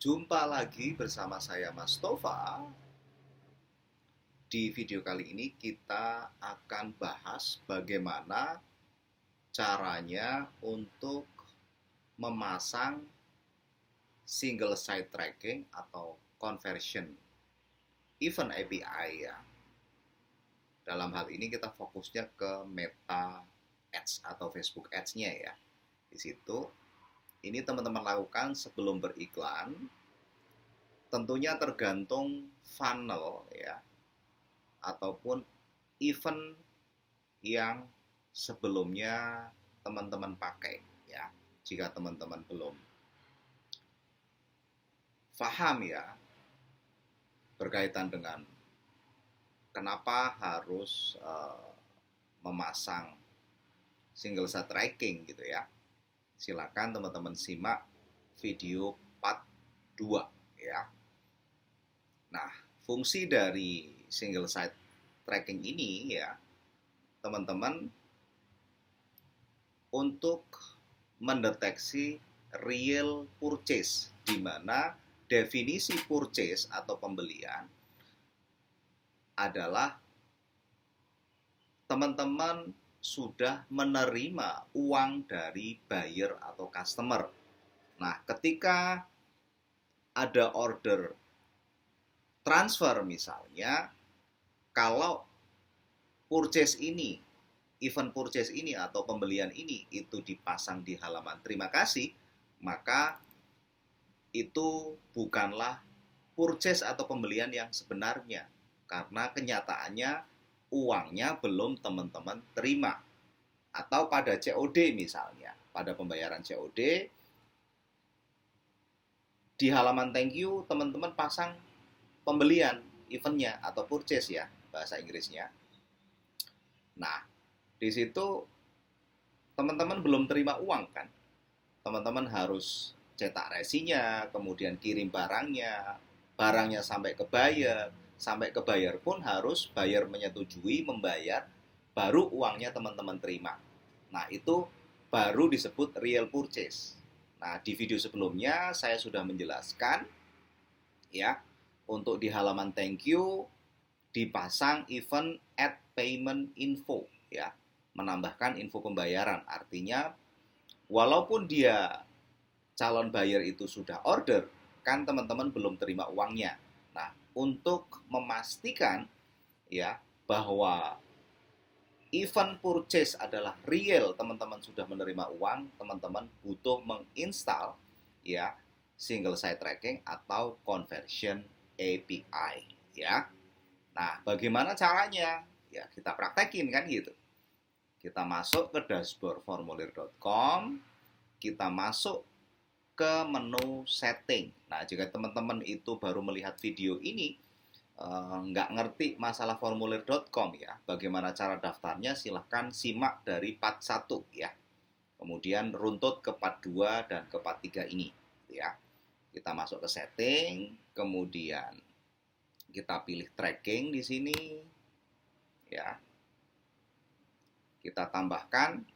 Jumpa lagi bersama saya Mas Tova. Di video kali ini kita akan bahas bagaimana caranya untuk memasang single site tracking atau conversion event API ya. Dalam hal ini kita fokusnya ke Meta Ads atau Facebook Ads-nya ya. Di situ ini teman-teman lakukan sebelum beriklan, tentunya tergantung funnel ya, ataupun event yang sebelumnya teman-teman pakai ya. Jika teman-teman belum paham ya berkaitan dengan kenapa harus memasang single site tracking gitu ya, silakan teman-teman simak video part 2 ya. Nah, fungsi dari single site tracking ini ya, teman-teman, untuk mendeteksi real purchase, di mana definisi purchase atau pembelian adalah teman-teman sudah menerima uang dari buyer atau customer. Nah, ketika ada order transfer misalnya, kalau purchase ini, event purchase ini atau pembelian ini itu dipasang di halaman terima kasih, maka itu bukanlah purchase atau pembelian yang sebenarnya, karena kenyataannya uangnya belum teman-teman terima. Atau pada COD misalnya, pada pembayaran COD, di halaman thank you teman-teman pasang pembelian eventnya atau purchase ya, bahasa Inggrisnya. Nah, di situ teman-teman belum terima uang kan? Teman-teman harus cetak resinya, kemudian kirim barangnya sampai ke buyer pun harus buyer menyetujui membayar, baru uangnya teman-teman terima. Nah, itu baru disebut real purchase. Nah, di video sebelumnya saya sudah menjelaskan ya, untuk di halaman thank you dipasang event add payment info ya, menambahkan info pembayaran. Artinya walaupun dia calon buyer itu sudah order, kan teman-teman belum terima uangnya. Nah, untuk memastikan ya bahwa event purchase adalah real, teman-teman sudah menerima uang, teman-teman butuh menginstal ya single site tracking atau conversion API ya. Nah, bagaimana caranya? Ya, kita praktekin kan gitu. Kita masuk ke dashboardformulir.com, kita masuk ke menu setting. Nah, jika teman-teman itu baru melihat video ini, nggak ngerti masalah formulir.com ya, bagaimana cara daftarnya, silahkan simak dari part 1 ya. Kemudian runtut ke part 2 dan ke part 3 ini ya. Kita masuk ke setting, kemudian kita pilih tracking di sini ya. Kita tambahkan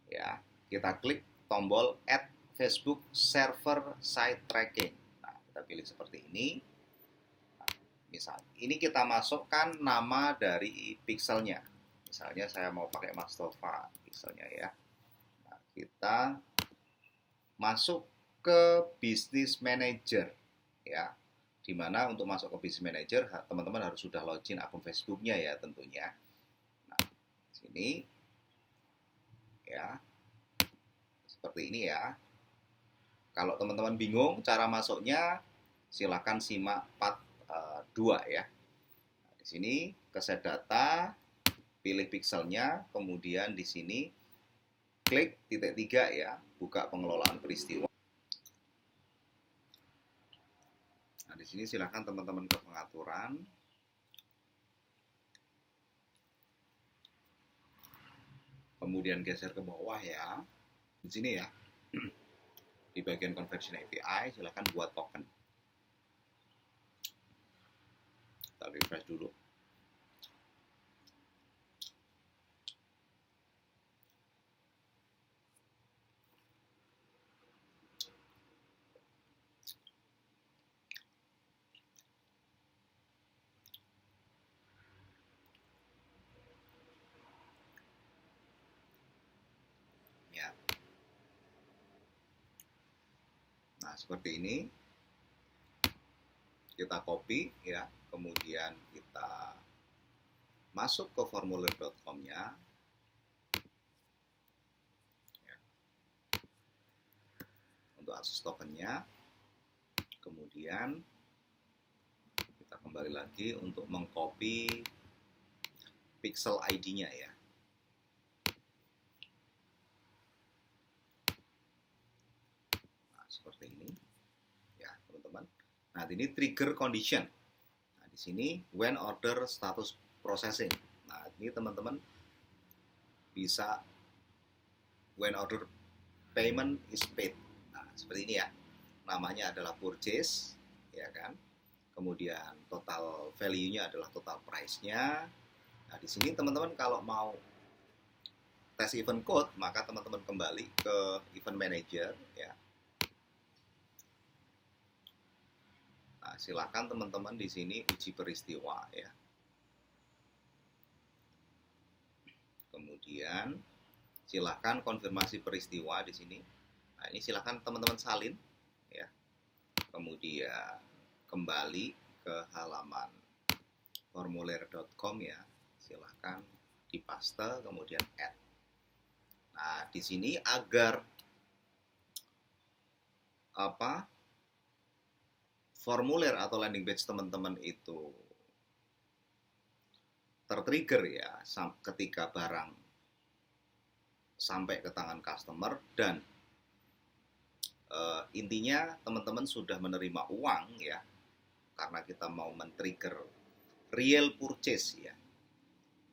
ya, kita klik tombol add Facebook server site tracking. Nah, kita pilih seperti ini. Misal, ini kita masukkan nama dari pixelnya. Misalnya saya mau pakai Mas Tova pixelnya ya. Nah, kita masuk ke Business Manager ya. Dimana untuk masuk ke Business Manager teman-teman harus sudah login akun Facebooknya ya tentunya. Nah, sini ya, seperti ini ya. Kalau teman-teman bingung cara masuknya, silakan simak part 2 ya. Nah, di sini ke set data, pilih pixelnya, kemudian di sini klik titik 3 ya, buka pengelolaan peristiwa. Nah, di sini silakan teman-teman ke pengaturan. Kemudian geser ke bawah ya. Di sini ya. Di bagian conversion API silakan buat token. Kita refresh dulu. Nah, seperti ini. Kita copy ya, kemudian kita masuk ke formulir.com-nya. Ya. Untuk akses tokennya. Kemudian kita kembali lagi untuk mengcopy pixel ID-nya ya. Nah, seperti ini. Ya, teman-teman. Nah, ini trigger condition. Nah, di sini when order status processing. Nah, ini teman-teman bisa when order payment is paid. Nah, seperti ini ya. Namanya adalah purchase, ya kan? Kemudian total value-nya adalah total price-nya. Nah, di sini teman-teman kalau mau tes event code, maka teman-teman kembali ke event manager ya. Nah, silakan teman-teman di sini uji peristiwa ya. Kemudian silakan konfirmasi peristiwa di sini. Nah, ini silakan teman-teman salin ya. Kemudian kembali ke halaman formulir.com ya. Silakan dipaste kemudian add. Nah, di sini agar formulir atau landing page teman-teman itu tertrigger ya ketika barang sampai ke tangan customer dan intinya teman-teman sudah menerima uang ya, karena kita mau men-trigger real purchase ya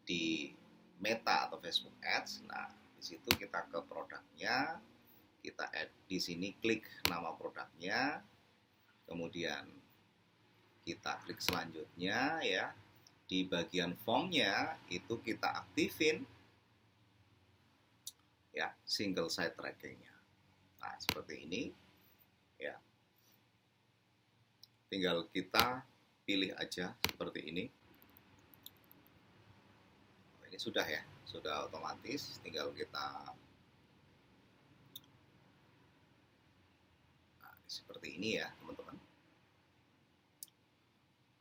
di Meta atau Facebook Ads. Nah, di situ kita ke produknya, kita add di sini, klik nama produknya, kemudian kita klik selanjutnya ya. Di bagian formnya itu kita aktifin ya single site trackingnya. Nah, seperti ini ya. Tinggal kita pilih aja seperti ini. Ini sudah ya, sudah otomatis. Tinggal kita seperti ini ya, teman-teman.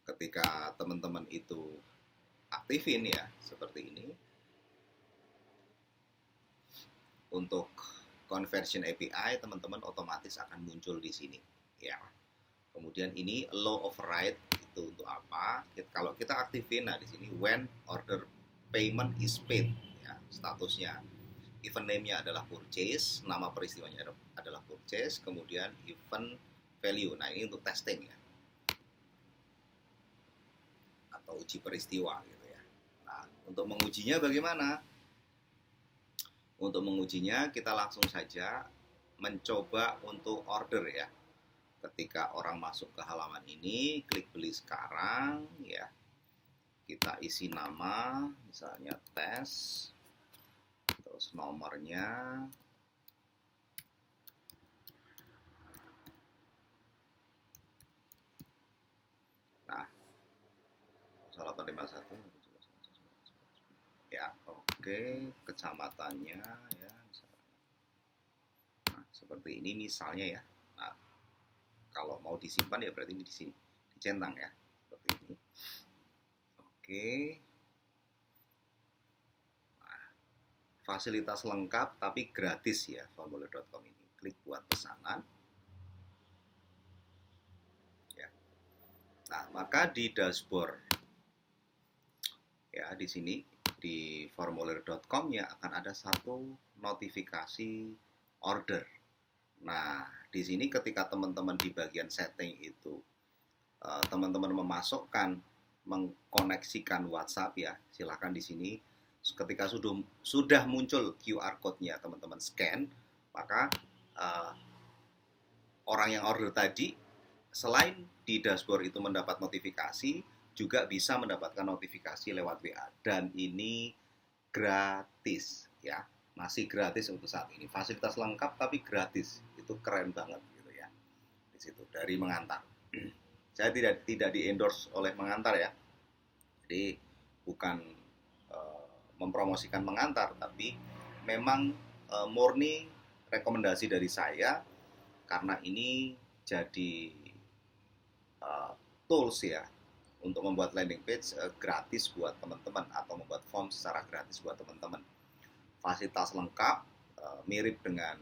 Ketika teman-teman itu aktifin ya, seperti ini. Untuk conversion API, teman-teman otomatis akan muncul di sini ya. Kemudian ini allow override itu untuk apa? Kalau kita aktifin, nah di sini when order payment is paid ya, statusnya event name-nya adalah purchase, nama peristiwanya adalah purchase, kemudian event value. Nah, ini untuk testing ya, atau uji peristiwa gitu ya. Nah, untuk mengujinya bagaimana? Untuk mengujinya kita langsung saja mencoba untuk order ya. Ketika orang masuk ke halaman ini, klik beli sekarang ya. Kita isi nama, misalnya tes, terus nomornya, nah 0851 ya, oke, kecamatannya ya, nah seperti ini misalnya ya. Nah, kalau mau disimpan ya berarti ini di sini dicentang ya, seperti ini. Oke. Nah, fasilitas lengkap tapi gratis ya formulir.com ini. Klik buat pesanan. Ya. Nah, maka di dashboard ya, di sini di formulir.com ya akan ada satu notifikasi order. Nah, di sini ketika teman-teman di bagian setting itu teman-teman memasukkan, mengkoneksikan WhatsApp ya, silakan di sini ketika sudah muncul QR code-nya teman-teman scan, maka orang yang order tadi selain di dashboard itu mendapat notifikasi, juga bisa mendapatkan notifikasi lewat WA, dan ini gratis ya, masih gratis untuk saat ini. Fasilitas lengkap tapi gratis, itu keren banget gitu ya. Di situ dari Mengantar. Saya tidak di endorse oleh Mengantar ya, jadi bukan mempromosikan Mengantar, tapi memang murni rekomendasi dari saya karena ini jadi tools ya untuk membuat landing page gratis buat teman-teman atau membuat form secara gratis buat teman-teman. Fasilitas lengkap, mirip dengan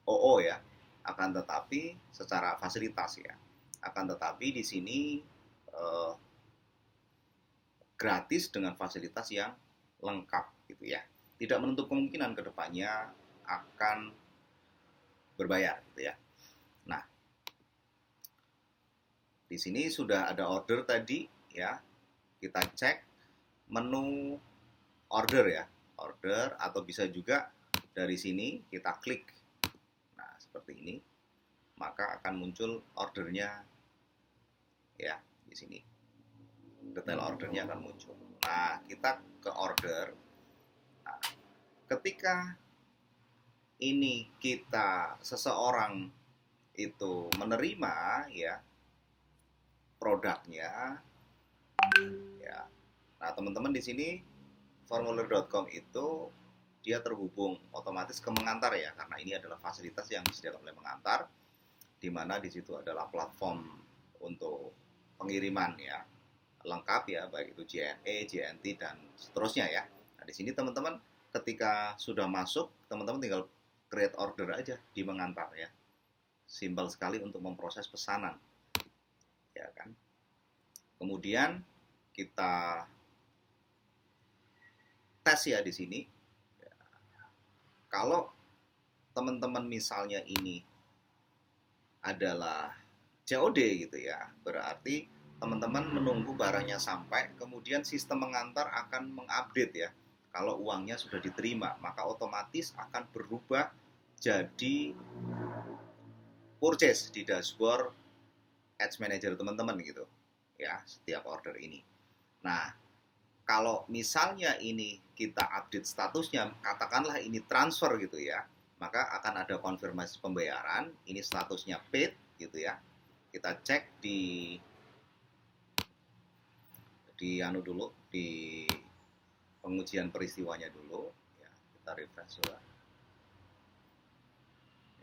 OO ya, akan tetapi secara fasilitas ya, akan tetapi di sini gratis dengan fasilitas yang lengkap gitu ya. Tidak menutup kemungkinan kedepannya akan berbayar gitu ya. Nah, di sini sudah ada order tadi ya. Kita cek menu order ya, order, atau bisa juga dari sini kita klik. Nah, seperti ini. Maka akan muncul ordernya ya di sini. Detail ordernya akan muncul. Nah, kita ke order. Nah, ketika ini seseorang itu menerima ya produknya ya. Nah, teman-teman di sini formulir.com itu dia terhubung otomatis ke mengantar ya, karena ini adalah fasilitas yang disediakan oleh mengantar, di mana di situ adalah platform untuk pengiriman ya, lengkap ya, baik itu JNE, JNT dan seterusnya ya. Nah, di sini teman-teman ketika sudah masuk, teman-teman tinggal create order aja di mengantar ya. Simpel sekali untuk memproses pesanan. Ya kan? Kemudian kita tes ya di sini. Ya. Kalau teman-teman misalnya ini adalah COD gitu ya, berarti teman-teman menunggu barangnya sampai, kemudian sistem mengantar akan mengupdate ya. Kalau uangnya sudah diterima, maka otomatis akan berubah jadi purchase di dashboard Ads Manager teman-teman gitu ya, setiap order ini. Nah, kalau misalnya ini kita update statusnya, katakanlah ini transfer gitu ya, maka akan ada konfirmasi pembayaran, ini statusnya paid gitu ya. Kita cek di pengujian peristiwanya dulu ya, kita refresh juga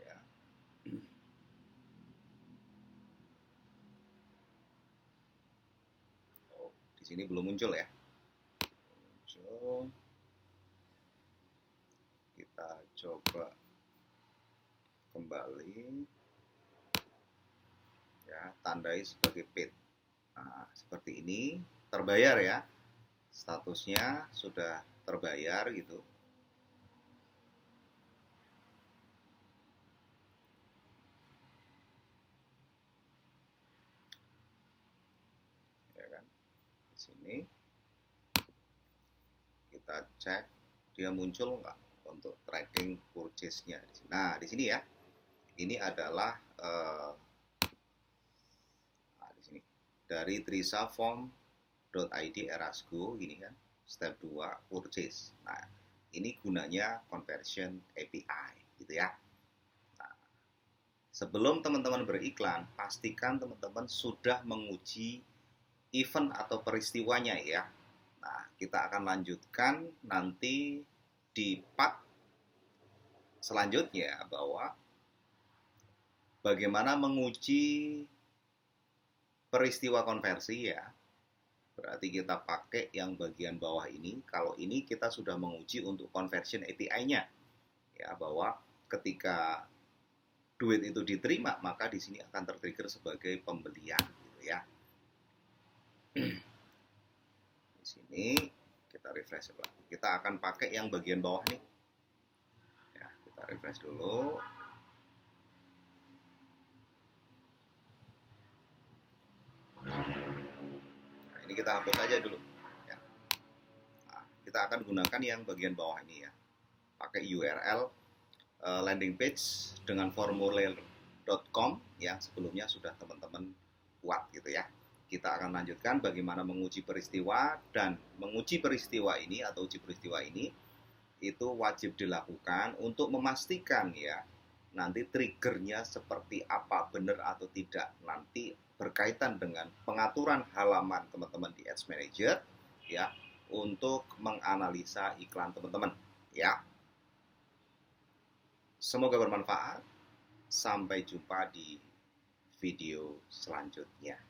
ya. Oh, di sini belum muncul ya. Muncul. Kita coba kembali ya, tandai sebagai paid. Nah, seperti ini terbayar ya, statusnya sudah terbayar gitu. Ya kan, di sini kita cek dia muncul nggak untuk tracking purchase-nya. Nah, di sini ya, ini adalah di sini dari trisaform.id Erasgo ini kan, step 2 purchase. Nah, ini gunanya conversion API gitu ya. Nah, sebelum teman-teman beriklan, pastikan teman-teman sudah menguji event atau peristiwanya ya. Nah, kita akan lanjutkan nanti di part selanjutnya bahwa bagaimana menguji peristiwa konversi ya. Berarti kita pakai yang bagian bawah ini. Kalau ini kita sudah menguji untuk conversion API-nya. Ya, bahwa ketika duit itu diterima, maka di sini akan tertrigger sebagai pembelian gitu ya. Di sini kita refresh lagi. Kita akan pakai yang bagian bawah nih. Ya, kita refresh dulu. Nah, ini kita hapus aja dulu. Ya. Nah, kita akan gunakan yang bagian bawah ini ya. Pakai URL landing page dengan formulir.com yang sebelumnya sudah teman-teman buat gitu ya. Kita akan lanjutkan bagaimana menguji peristiwa, dan menguji peristiwa ini atau uji peristiwa ini itu wajib dilakukan untuk memastikan ya nanti triggernya seperti apa, benar atau tidak, nanti berkaitan dengan pengaturan halaman teman-teman di Ads Manager ya, untuk menganalisa iklan teman-teman ya. Semoga bermanfaat. Sampai jumpa di video selanjutnya.